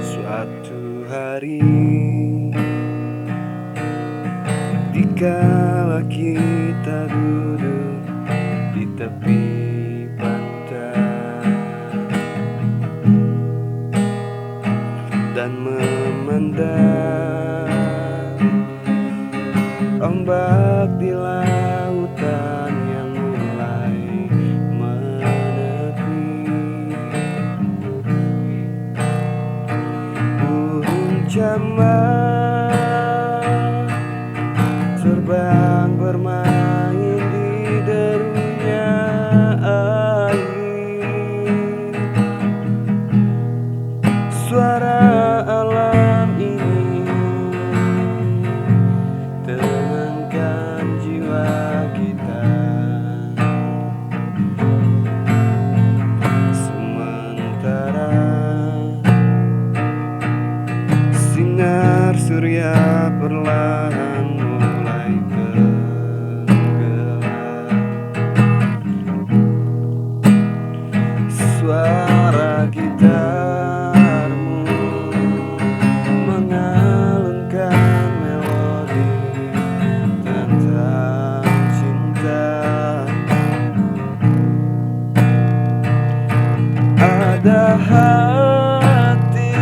Suatu hari dikala kita duduk di tepi pantai dan memandang ombak di lautan yang mulai menepi, burung camar terbang bermain di derunya air. Suara alam ini tenangkan jiwa kita, sementara sinar surya perlahan mulai tenggelam. Suara gitarmu mengalunkan melodi tentang cinta. Ada hati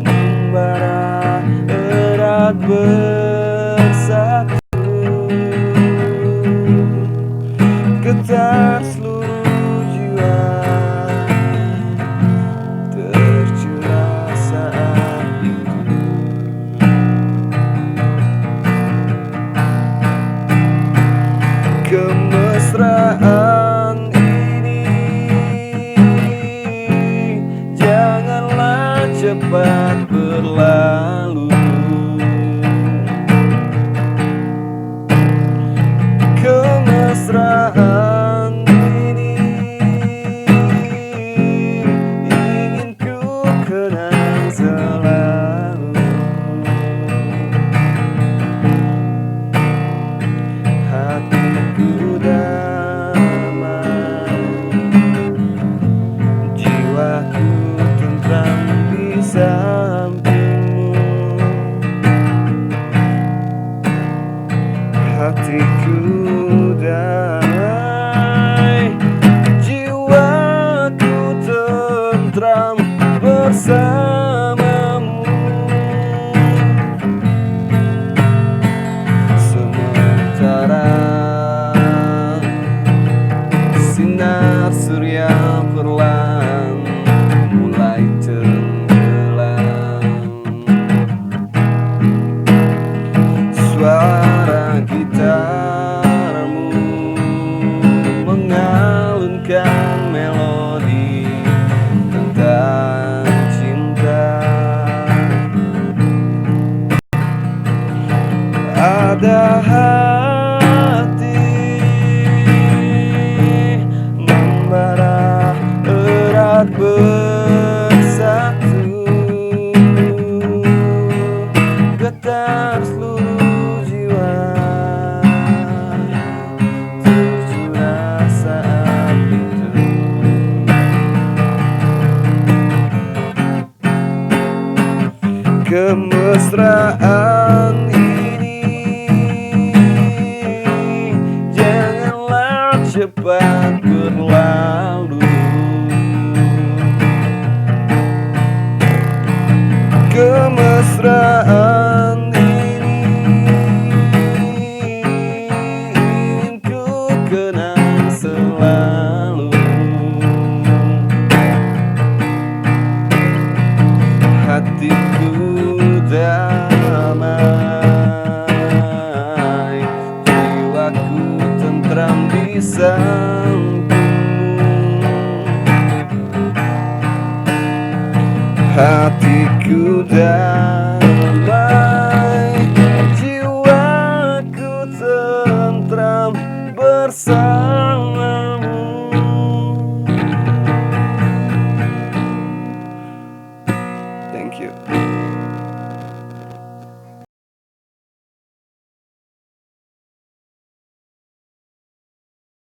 membara erat bersatu, getar seluruh jiwa tercurah saat itu. Kemesraan ini janganlah cepat berlalu. Kemesraan ini ingin ku kenang selalu. Hatiku damai, jiwaku tentram di sampingmu. Hatiku damai, jiwaku tentram bersamamu. Sementara sinar surya perlahan mulai tenggelam. Suara gitarmu mengalunkan melodi tentang cinta. Ada hati membara erat bersatu, getar seluruh jiwa tercurah saat itu. Kemesraan ini janganlah cepat berlalu. Kemesraan ini ingin ku kenang selalu. Hatiku damai, jiwaku tentram di sampingmu. Hatiku damai, jiwaku tentram bersamamu.